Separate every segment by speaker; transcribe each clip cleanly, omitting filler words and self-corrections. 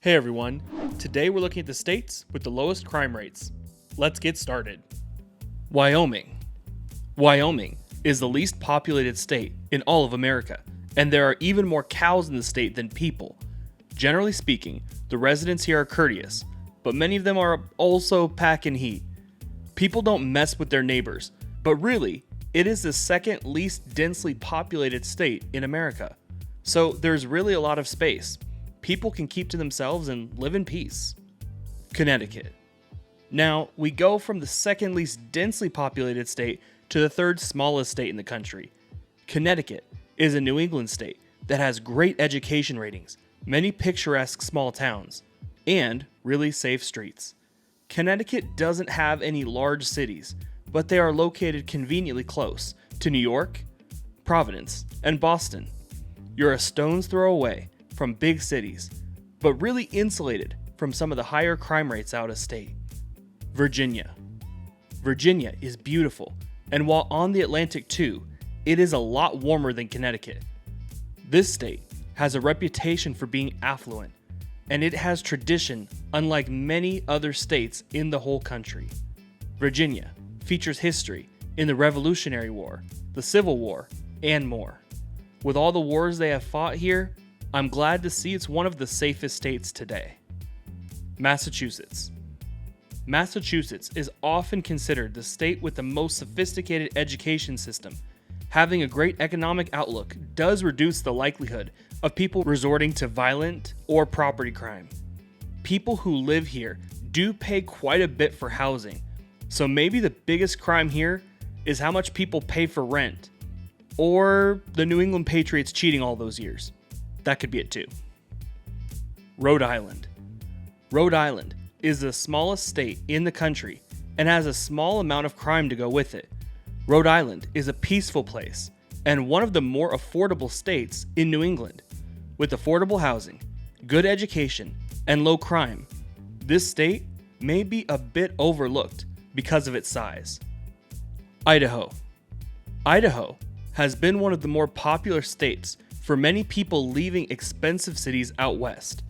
Speaker 1: Hey everyone, today we're looking at the states with the lowest crime rates. Let's get started. Wyoming. Wyoming is the least populated state in all of America, and there are even more cows in the state than people. Generally speaking, the residents here are courteous, but many of them are also packing heat. People don't mess with their neighbors, but really, it is the second least densely populated state in America. So there's really a lot of space. People can keep to themselves and live in peace. Connecticut. Now, we go from the second least densely populated state to the third smallest state in the country. Connecticut is a New England state that has great education ratings, many picturesque small towns, and really safe streets. Connecticut doesn't have any large cities, but they are located conveniently close to New York, Providence, and Boston. You're a stone's throw away from big cities, but really insulated from some of the higher crime rates out of state. Virginia. Virginia is beautiful, and while on the Atlantic too, it is a lot warmer than Connecticut. This state has a reputation for being affluent, and it has tradition unlike many other states in the whole country. Virginia features history in the Revolutionary War, the Civil War, and more. With all the wars they have fought here, I'm glad to see it's one of the safest states today. Massachusetts. Massachusetts is often considered the state with the most sophisticated education system. Having a great economic outlook does reduce the likelihood of people resorting to violent or property crime. People who live here do pay quite a bit for housing, so maybe the biggest crime here is how much people pay for rent, or the New England Patriots cheating all those years. That could be it too. Rhode Island. Rhode Island is the smallest state in the country and has a small amount of crime to go with it. Rhode Island is a peaceful place and one of the more affordable states in New England. With affordable housing, good education, and low crime, this state may be a bit overlooked because of its size. Idaho. Idaho has been one of the more popular states for many people leaving expensive cities out west.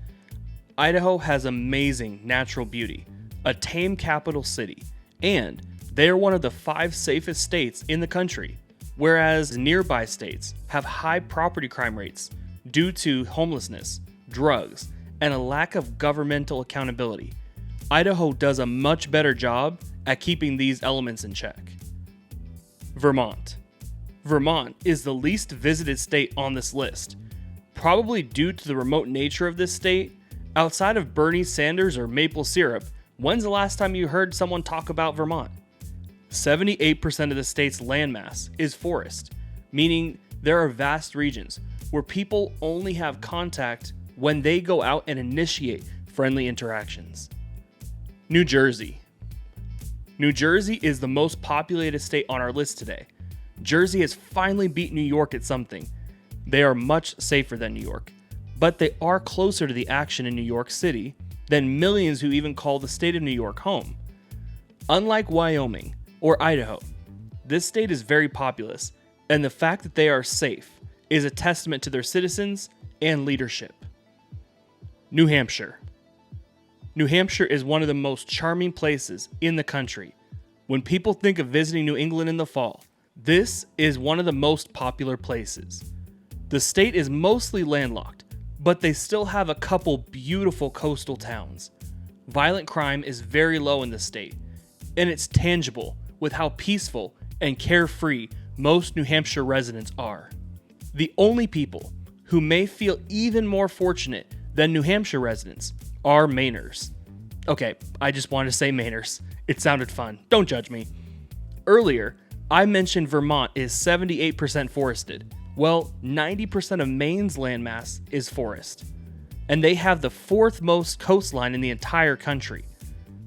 Speaker 1: Idaho has amazing natural beauty, a tame capital city, and they are one of the 5 safest states in the country, whereas nearby states have high property crime rates due to homelessness, drugs, and a lack of governmental accountability. Idaho does a much better job at keeping these elements in check. Vermont. Vermont is the least visited state on this list, probably due to the remote nature of this state. Outside of Bernie Sanders or maple syrup, when's the last time you heard someone talk about Vermont? 78% of the state's landmass is forest, meaning there are vast regions where people only have contact when they go out and initiate friendly interactions. New Jersey. New Jersey is the most populated state on our list today. Jersey has finally beat New York at something. They are much safer than New York, but they are closer to the action in New York City than millions who even call the state of New York home. Unlike Wyoming or Idaho, this state is very populous, and the fact that they are safe is a testament to their citizens and leadership. New Hampshire. New Hampshire is one of the most charming places in the country. When people think of visiting New England in the fall, this is one of the most popular places. The state is mostly landlocked, but they still have a couple beautiful coastal towns. Violent crime is very low in the state, and it's tangible with how peaceful and carefree most New Hampshire residents are. The only people who may feel even more fortunate than New Hampshire residents are Mainers. Okay, I just wanted to say Mainers. It sounded fun. Don't judge me. Earlier, I mentioned Vermont is 78% forested. Well, 90% of Maine's landmass is forest, and they have the 4th most coastline in the entire country.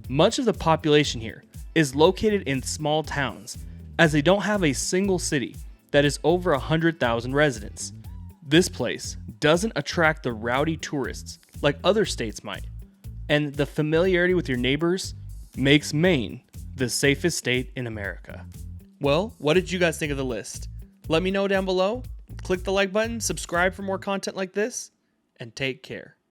Speaker 1: Much of the population here is located in small towns, as they don't have a single city that is over 100,000 residents. This place doesn't attract the rowdy tourists like other states might, and the familiarity with your neighbors makes Maine the safest state in America. Well, what did you guys think of the list? Let me know down below. Click the like button, subscribe for more content like this, and take care.